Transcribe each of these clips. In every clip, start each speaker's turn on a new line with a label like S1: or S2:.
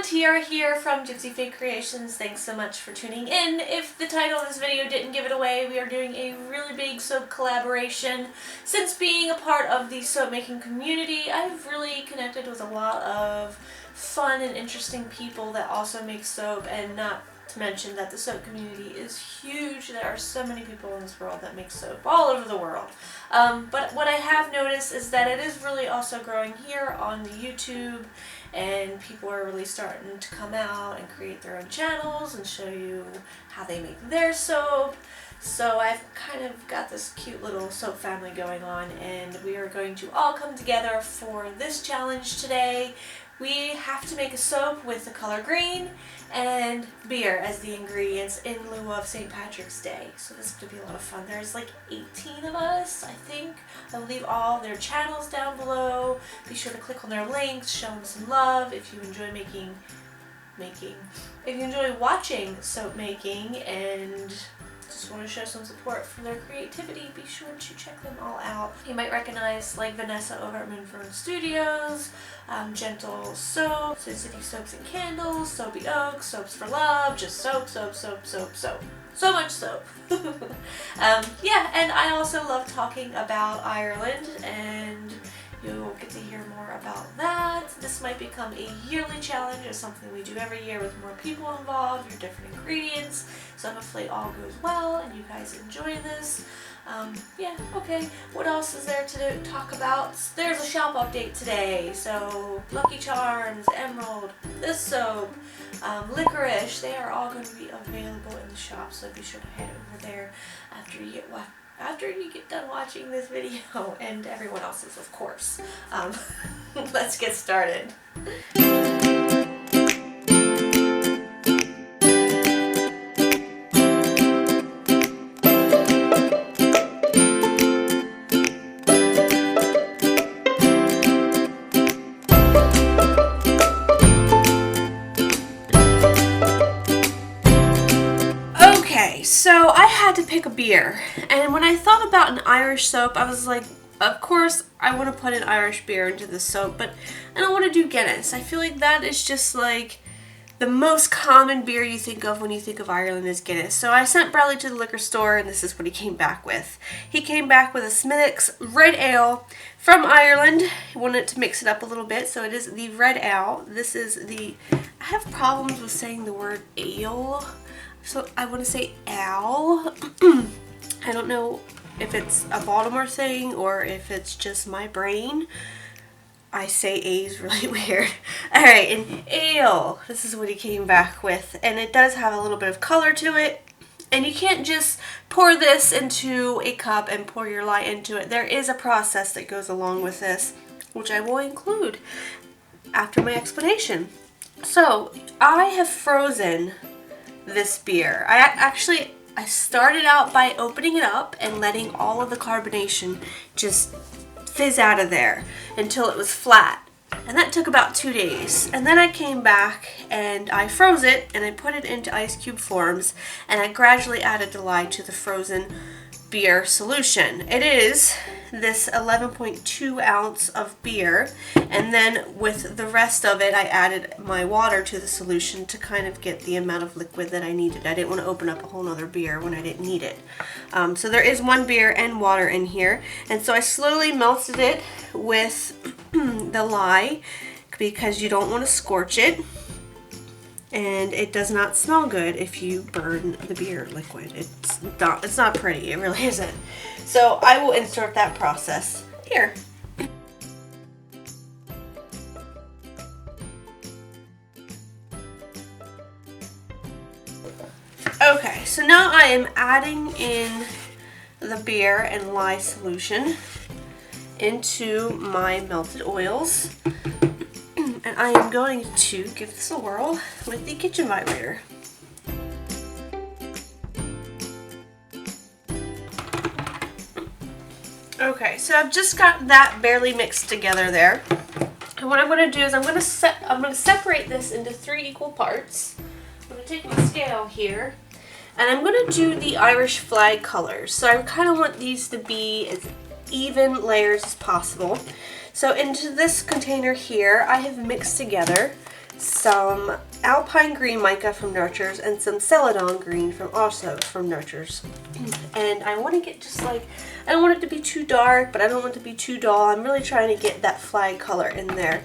S1: Tiara here from Gypsyfae Creations. Thanks so much for tuning in. If the title of this video didn't give it away, we are doing a really big soap collaboration. Since being a part of the soap making community, I've really connected with a lot of fun and interesting people that also make soap, and not to mention that the soap community is huge. There are so many people in this world that make soap all over the world. But what I have noticed is that it is really also growing here on YouTube, and people are really starting to come out and create their own channels and show you how they make their soap. So I've kind of got this cute little soap family going on, and we are going to all come together for this challenge today. We have to make a soap with the color green and beer as the ingredients in lieu of St. Patrick's Day. So this is going to be a lot of fun. There's like 18 of us, I think. I'll leave all their channels down below. Be sure to click on their links, show them some love if you enjoy if you enjoy watching soap making and just want to show some support for their creativity, be sure to check them all out. You might recognize like Vanessa over at Fern Studios, Jentle Soap, Necessities Soaps and Candles, Soapy Oak, Soaps for Love, just soap, soap, soap, soap, soap. So much soap. Yeah, and I also love talking about Ireland, and you'll get to hear more about that. This might become a yearly challenge or something we do every year with more people involved, your different ingredients. So hopefully it all goes well and you guys enjoy this. Yeah, okay. What else is there to talk about? There's a shop update today. So Lucky Charms, Emerald, this soap, Licorice, they are all going to be available in the shop. So be sure to head over there after you get done watching this video, and everyone else's, of course. Let's get started. So I had to pick a beer, and when I thought about an Irish soap, I was like, of course I want to put an Irish beer into the soap, but I don't want to do Guinness. I feel like that is just like the most common beer you think of when you think of Ireland is Guinness. So I sent Bradley to the liquor store, and this is what he came back with. He came back with a Smithwick's Red Ale from Ireland. He wanted to mix it up a little bit, so it is the Red Ale. This is the, I have problems with saying the word ale. So I want to say Al. I don't know if it's a Baltimore thing or if it's just my brain. I say A's really weird. Alright, and ale. This is what he came back with. And it does have a little bit of color to it. And you can't just pour this into a cup and pour your lye into it. There is a process that goes along with this, which I will include after my explanation. So, I have frozen this beer. I started out by opening it up and letting all of the carbonation just fizz out of there until it was flat. And that took about 2 days. And then I came back and I froze it and I put it into ice cube forms, and I gradually added the lye to the frozen beer solution. It is this 11.2 ounce of beer, and then with the rest of it I added my water to the solution to kind of get the amount of liquid that I needed. I didn't want to open up a whole nother beer when I didn't need it. So there is one beer and water in here, and so I slowly melted it with the lye because you don't want to scorch it. And it does not smell good if you burn the beer liquid. It's not pretty, it really isn't. So I will insert that process here. Okay, so now I am adding in the beer and lye solution into my melted oils. And I am going to give this a whirl with the kitchen vibrator. Okay, so I've just got that barely mixed together there. And what I'm going to do is I'm going to separate this into 3 equal parts. I'm going to take my scale here, and I'm going to do the Irish flag colors. So I kind of want these to be as even layers as possible. So into this container here, I have mixed together some Alpine Green Mica from Nurtures, and some Celadon Green from Nurtures. And I want to get just like, I don't want it to be too dark, but I don't want it to be too dull. I'm really trying to get that flag color in there.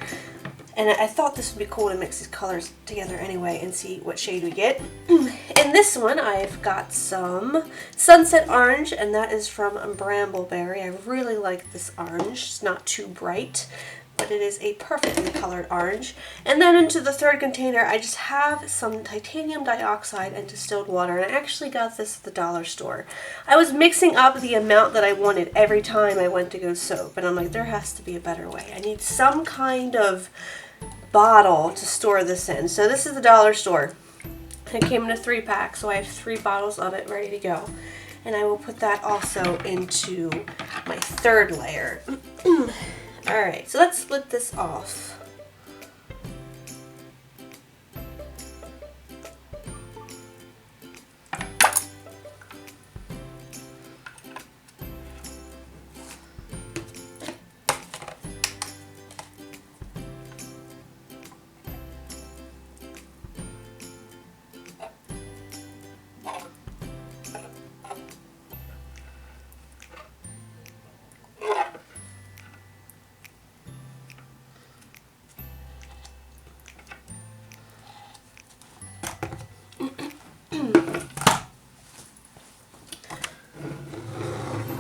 S1: And I thought this would be cool to mix these colors together anyway and see what shade we get. In this one, I've got some Sunset Orange, and that is from Brambleberry. I really like this orange. It's not too bright, but it is a perfectly colored orange. And then into the third container, I just have some titanium dioxide and distilled water, and I actually got this at the dollar store. I was mixing up the amount that I wanted every time I went to go soap, and I'm like, there has to be a better way. I need some kind of bottle to store this in. So this is the dollar store. It came in a 3-pack, so I have 3 bottles of it ready to go. And I will put that also into my third layer. Alright, so let's split this off.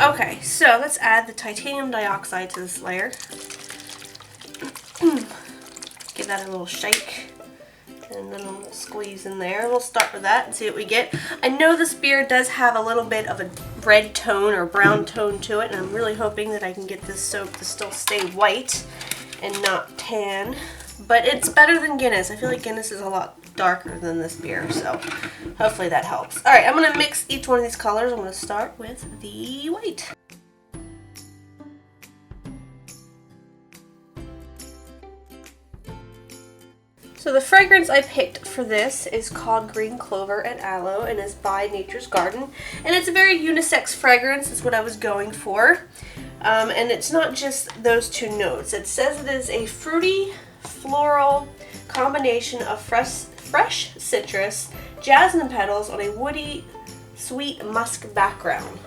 S1: Okay, so let's add the titanium dioxide to this layer. Give that a little shake, and then a little squeeze in there. We'll start with that and see what we get. I know this beer does have a little bit of a red tone or brown tone to it, and I'm really hoping that I can get this soap to still stay white and not tan. But it's better than Guinness. I feel like Guinness is a lot darker than this beer, so hopefully that helps. Alright, I'm going to mix each one of these colors. I'm going to start with the white. So the fragrance I picked for this is called Green Clover and Aloe, and is by Nature's Garden. And it's a very unisex fragrance. It's what I was going for. And it's not just those 2 notes. It says it is a fruity, floral combination of fresh citrus, jasmine petals on a woody, sweet musk background.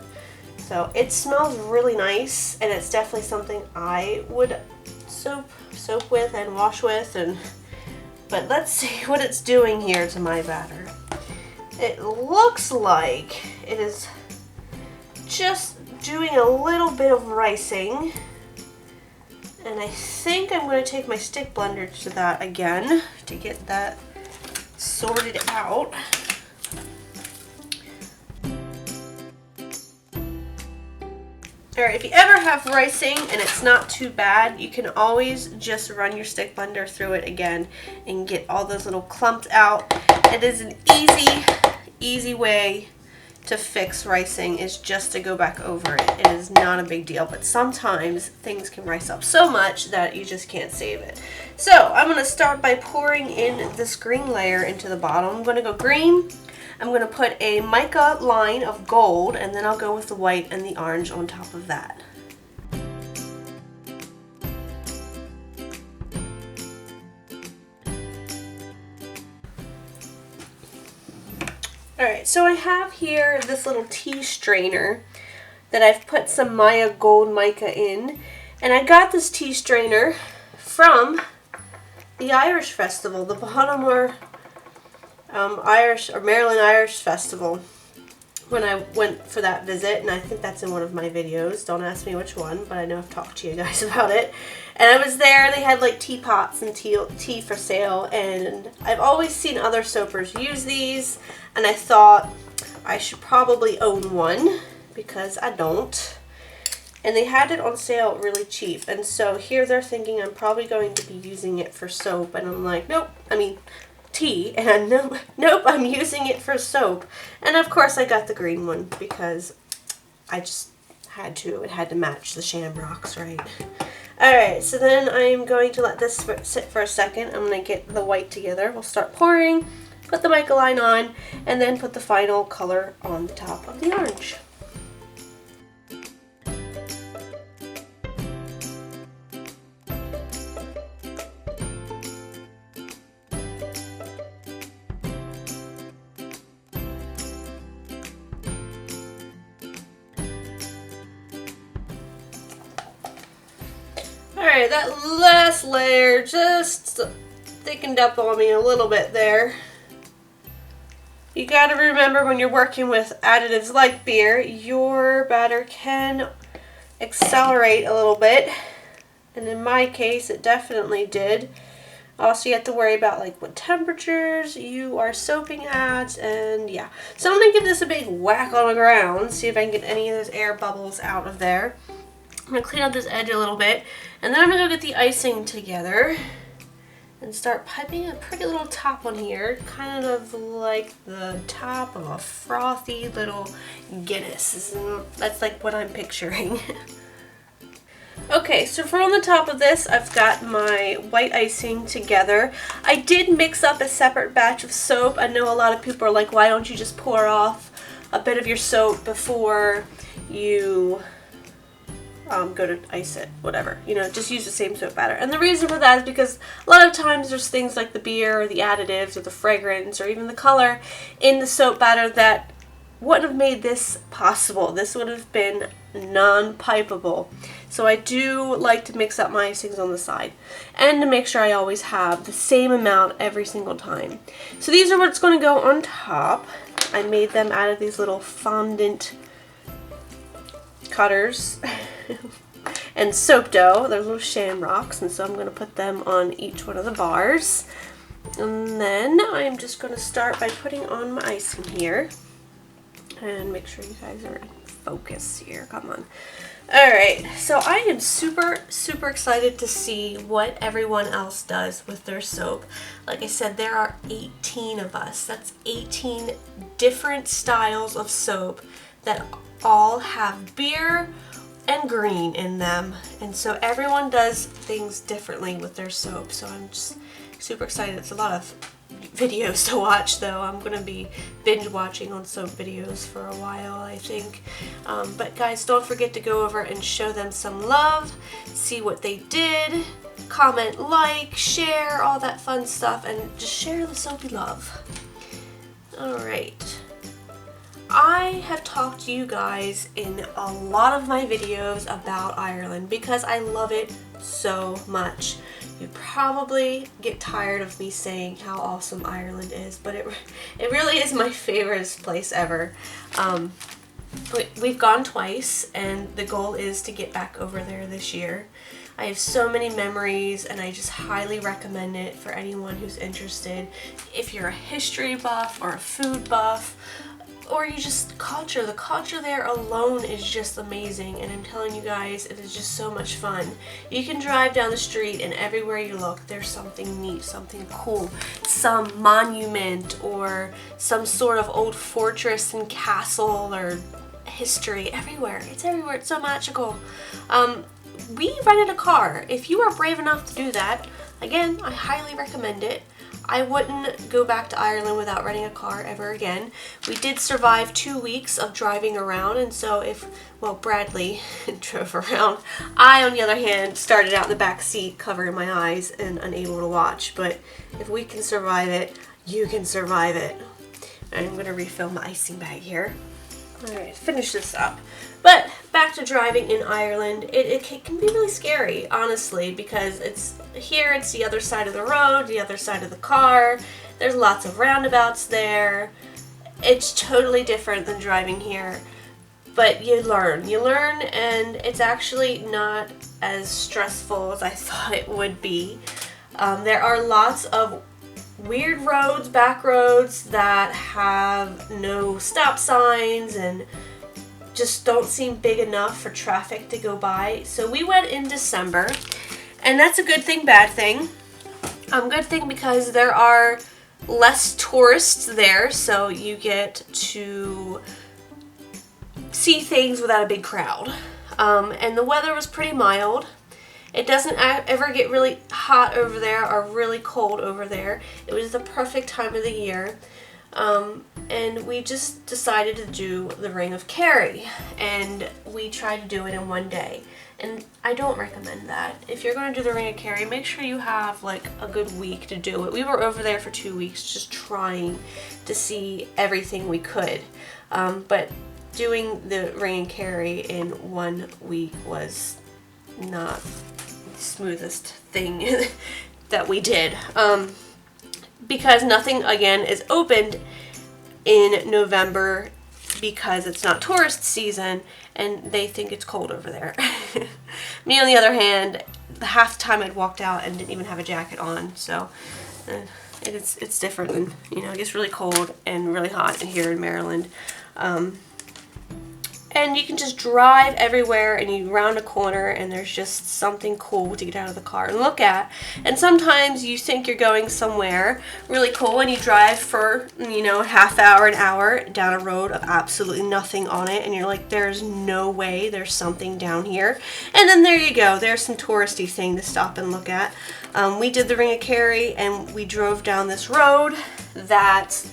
S1: So it smells really nice, and it's definitely something I would soap with and wash with. But let's see what it's doing here to my batter. It looks like it is just doing a little bit of ricing. And I think I'm going to take my stick blender to that again to get that sorted out. Alright, if you ever have ricing and it's not too bad, you can always just run your stick blender through it again and get all those little clumps out. It is an easy way to fix ricing, is just to go back over it. It is not a big deal, but sometimes things can rice up so much that you just can't save it. So I'm going to start by pouring in this green layer into the bottom. I'm going to go green. I'm going to put a mica line of gold, and then I'll go with the white and the orange on top of that. Alright, so I have here this little tea strainer that I've put some Maya Gold Mica in. And I got this tea strainer from the Irish Festival, the Baltimore Maryland Irish Festival, when I went for that visit, and I think that's in one of my videos. Don't ask me which one, but I know I've talked to you guys about it. And I was there, and they had like teapots and tea for sale, and I've always seen other soapers use these, and I thought I should probably own one because I don't. And they had it on sale really cheap, and so here they're thinking I'm probably going to be using it for soap, and I'm like, nope, I mean tea, and nope, I'm using it for soap. And of course I got the green one because I just had to. It had to match the shamrocks, right? Alright, so then I'm going to let this sit for a second. I'm going to get the white together. We'll start pouring, put the mica line on, and then put the final color on the top of the orange. Alright, that last layer just thickened up on me a little bit there. You gotta remember when you're working with additives like beer, your batter can accelerate a little bit. And in my case, it definitely did. Also, you have to worry about like what temperatures you are soaping at, and yeah. So I'm gonna give this a big whack on the ground, see if I can get any of those air bubbles out of there. I'm gonna clean up this edge a little bit, and then I'm gonna go get the icing together and start piping a pretty little top on here, kind of like the top of a frothy little Guinness. That's like what I'm picturing. Okay, so for on the top of this, I've got my white icing together. I did mix up a separate batch of soap. I know a lot of people are like, why don't you just pour off a bit of your soap before you go to ice it, whatever. You know, just use the same soap batter. And the reason for that is because a lot of times there's things like the beer or the additives or the fragrance or even the color in the soap batter that wouldn't have made this possible. This would have been non-pipeable. So I do like to mix up my icings on the side and to make sure I always have the same amount every single time. So these are what's going to go on top. I made them out of these little fondant cutters and soap dough. They're little shamrocks, and so I'm going to put them on each one of the bars. And then I'm just going to start by putting on my icing here. And make sure you guys are in focus here. Come on. Alright, so I am super excited to see what everyone else does with their soap. Like I said, there are 18 of us. That's 18 different styles of soap that all have beer and green in them. And so everyone does things differently with their soap. So I'm just super excited. It's a lot of videos to watch, though. I'm gonna be binge watching on soap videos for a while, I think. But guys, don't forget to go over and show them some love, see what they did, comment, like, share, all that fun stuff, and just share the soapy love. Alright. I have talked to you guys in a lot of my videos about Ireland because I love it so much. You probably get tired of me saying how awesome Ireland is, but it really is my favorite place ever. We've gone twice, and the goal is to get back over there this year. I have so many memories, and I just highly recommend it for anyone who's interested. If you're a history buff or a food buff, or you just the culture there alone is just amazing, and I'm telling you guys, it is just so much fun. You can drive down the street and everywhere you look there's something neat, something cool, some monument or some sort of old fortress and castle or history. Everywhere, it's so magical. We rented a car. If you are brave enough to do that, again, I highly recommend it. I wouldn't go back to Ireland without renting a car ever again. We did survive 2 weeks of driving around, and so Bradley drove around. I, on the other hand, started out in the back seat covering my eyes and unable to watch. But if we can survive it, you can survive it. I'm going to refill my icing bag here. Alright, finish this up. But back to driving in Ireland, it can be really scary, honestly, because it's the other side of the road, the other side of the car. There's lots of roundabouts there. It's totally different than driving here. But you learn, and it's actually not as stressful as I thought it would be. There are lots of weird roads, back roads that have no stop signs and just don't seem big enough for traffic to go by. So we went in December, and that's a good thing, bad thing. Good thing because there are less tourists there, so you get to see things without a big crowd. And the weather was pretty mild. It doesn't ever get really hot over there or really cold over there. It was the perfect time of the year. And we just decided to do the Ring of Kerry, and we tried to do it in one day. And I don't recommend that. If you're going to do the Ring of Kerry, make sure you have like a good week to do it. We were over there for 2 weeks just trying to see everything we could. But doing the Ring of Kerry in 1 week was not the smoothest thing that we did. Because nothing, again, is opened in November because it's not tourist season and they think it's cold over there. Me, on the other hand, half the time I'd walked out and didn't even have a jacket on, so it's different. And, you know, it gets really cold and really hot here in Maryland. And you can just drive everywhere and you round a corner and there's just something cool to get out of the car and look at. And sometimes you think you're going somewhere really cool and you drive for, you know, a half hour, an hour down a road of absolutely nothing on it. And you're like, there's no way there's something down here. And then there you go. There's some touristy thing to stop and look at. We did the Ring of Kerry and we drove down this road that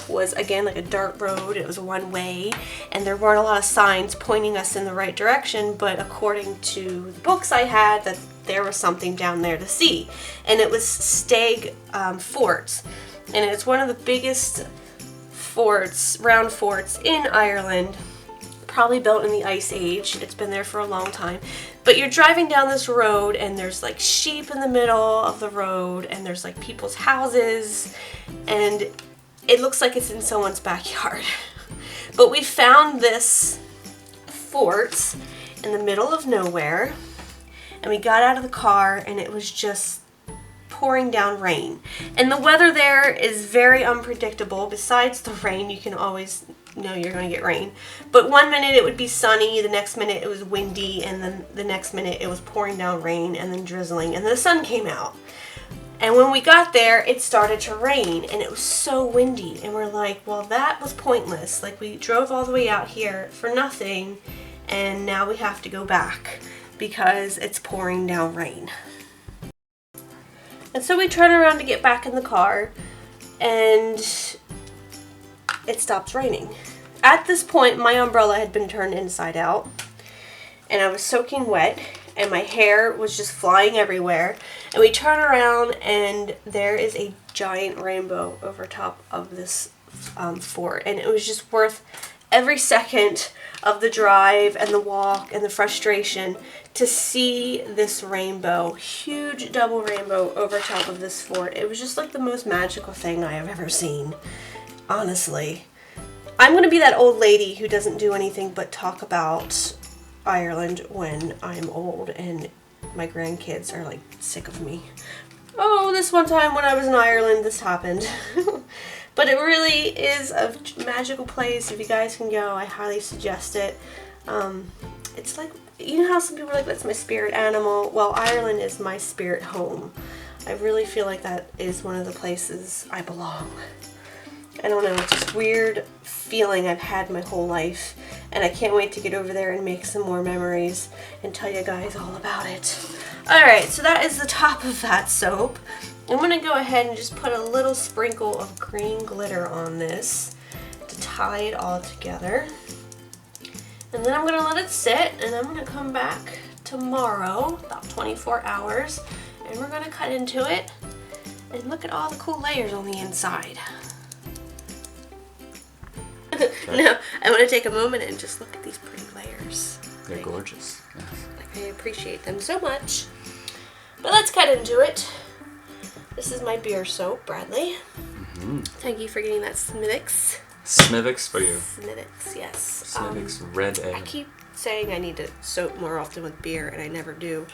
S1: was, again, like a dirt road. It was one way and there weren't a lot of signs pointing us in the right direction, but according to the books I had, that there was something down there to see, and it was Stag Fort, and it's one of the biggest forts, round forts in Ireland, probably built in the Ice Age. It's been there for a long time. But you're driving down this road and there's like sheep in the middle of the road and there's like people's houses and it looks like it's in someone's backyard. But we found this fort in the middle of nowhere and we got out of the car and it was just pouring down rain. And the weather there is very unpredictable. Besides the rain, you can always know you're going to get rain. But one minute it would be sunny, the next minute it was windy, and then the next minute it was pouring down rain and then drizzling, and then the sun came out. And when we got there, it started to rain, and it was so windy. And we're like, well, that was pointless. Like, we drove all the way out here for nothing, and now we have to go back because it's pouring down rain. And so we turn around to get back in the car, and it stops raining. At this point, my umbrella had been turned inside out, and I was soaking wet, and my hair was just flying everywhere. And we turn around and there is a giant rainbow over top of this fort, and it was just worth every second of the drive and the walk and the frustration to see this rainbow, huge double rainbow over top of this fort. It was just like the most magical thing I have ever seen, honestly. I'm going to be that old lady who doesn't do anything but talk about Ireland when I'm old and my grandkids are like sick of me. Oh, this one time when I was in Ireland, this happened. But it really is a magical place. If you guys can go, I highly suggest it. It's like, you know how some people are like, that's my spirit animal? Well, Ireland is my spirit home. I really feel like that is one of the places I belong. I don't know, it's just weird feeling I've had my whole life, and I can't wait to get over there and make some more memories and tell you guys all about it. Alright, so that is the top of that soap. I'm going to go ahead and just put a little sprinkle of green glitter on this to tie it all together. And then I'm going to let it sit, and I'm going to come back tomorrow, about 24 hours, and we're going to cut into it and look at all the cool layers on the inside. No, I want to take a moment and just look at these pretty layers.
S2: They're gorgeous. Yes.
S1: I appreciate them so much. But let's cut into it. This is my beer soap, Bradley.
S2: Mm-hmm.
S1: Thank you for getting that Smithwick's.
S2: Smithwick's for you.
S1: Smithwick's, yes.
S2: Smithwick's Red Ale.
S1: I keep saying I need to soap more often with beer, and I never do.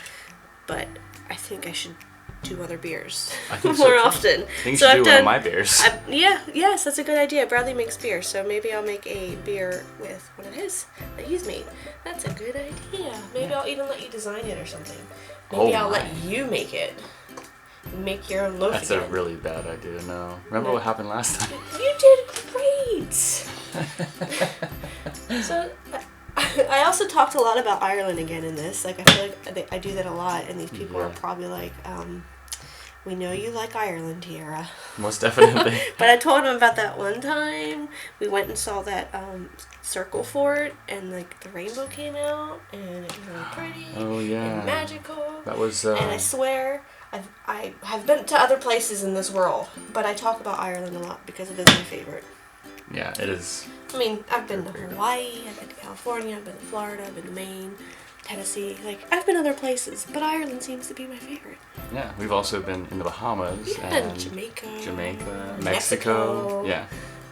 S1: But I think I should do other beers more often.
S2: I think you should do one of my beers.
S1: Yes, that's a good idea. Bradley makes beer, so maybe I'll make a beer with one of his that he's made. That's a good idea. Maybe I'll even let you design it or something. Maybe I'll let you make it. Make your own loaf.
S2: That's a really bad idea. No. Remember what happened last time?
S1: You did great. So I also talked a lot about Ireland again in this. Like, I feel like I do that a lot, and these people are probably like, we know you like Ireland, Tiara.
S2: Most definitely.
S1: But I told him about that one time. We went and saw that circle fort, and like the rainbow came out, and it was really pretty.
S2: Oh yeah.
S1: And magical.
S2: That was.
S1: And I swear, I have been to other places in this world, but I talk about Ireland a lot because it is my favorite.
S2: Yeah, it is.
S1: I mean, I've been to Hawaii, I've been to California, I've been to Florida, I've been to Maine. Tennessee. Like, I've been other places, but Ireland seems to be my favorite.
S2: Yeah, we've also been in the Bahamas
S1: And
S2: Jamaica, Mexico. Yeah.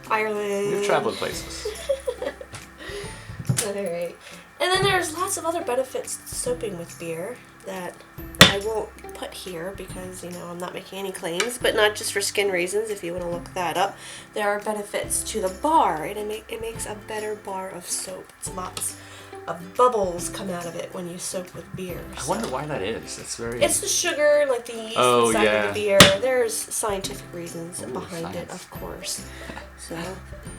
S1: Ireland.
S2: We've traveled places.
S1: Alright. And then there's lots of other benefits to soaping with beer that I won't put here because, you know, I'm not making any claims, but not just for skin reasons, if you want to look that up. There are benefits to the bar, and it makes a better bar of soap. It's lots of bubbles come out of it when you soap with beer.
S2: I wonder why that is. It's very...
S1: It's the sugar, like the yeast inside of the beer. There's scientific reasons behind it, of course. So,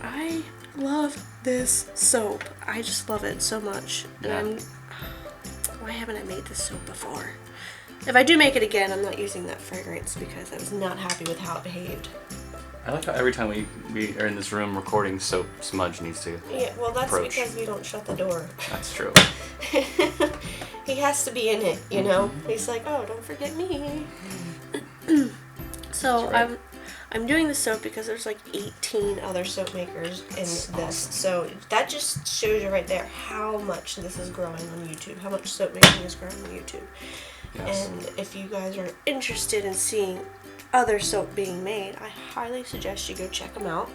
S1: I love this soap. I just love it so much.
S2: Yeah.
S1: And why haven't I made this soap before? If I do make it again, I'm not using that fragrance because I was not happy with how it behaved.
S2: I like how every time we are in this room recording, soap smudge needs to
S1: well, that's
S2: approach.
S1: because we don't shut the door.
S2: That's true.
S1: He has to be in it, you know? He's like, oh, don't forget me. So
S2: right.
S1: I'm doing the soap because there's like 18 other soap makers in this. So that just shows you right there how much this is growing on YouTube, how much soap making is growing on YouTube.
S2: Yes.
S1: And if you guys are interested in seeing other soap being made, I highly suggest you go check them out.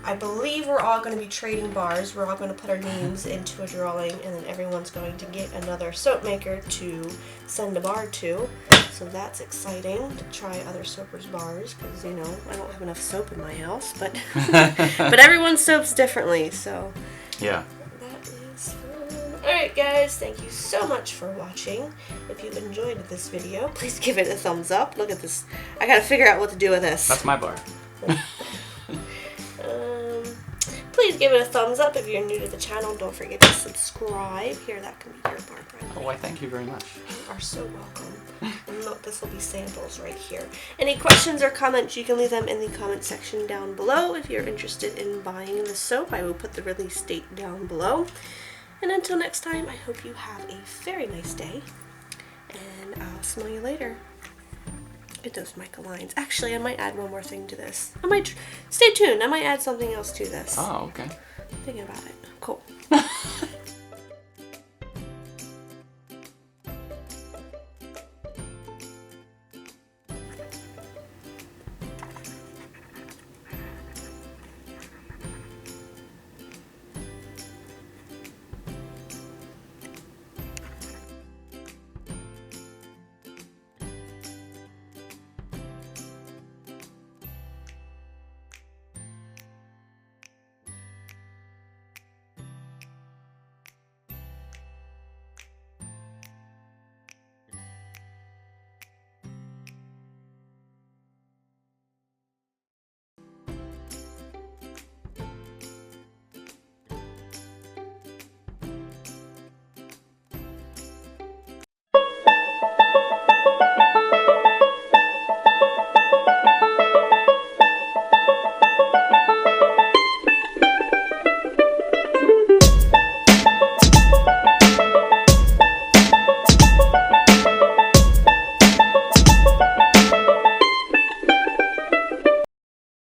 S1: I believe we're all going to be trading bars. We're all going to put our names into a drawing, and then everyone's going to get another soap maker to send a bar to. So that's exciting to try other soapers' bars because, you know, I don't have enough soap in my house, but but everyone soaps differently, so
S2: Yeah.
S1: that is fun. Alright guys, thank you so much for watching. If you enjoyed this video, please give it a thumbs up. Look at this. I gotta figure out what to do with this.
S2: That's my bar.
S1: Please give it a thumbs up if you're new to the channel. Don't forget to subscribe. Here, that can be your bar, by the way.
S2: Oh, I thank you very much.
S1: You are so welcome. And look, this will be samples right here. Any questions or comments, you can leave them in the comment section down below. If you're interested in buying the soap, I will put the release date down below. And until next time, I hope you have a very nice day. And I'll smell you later. Get those mica lines. Actually, I might add one more thing to this. Stay tuned. I might add something else to this.
S2: Oh, okay.
S1: Thinking about it. Cool.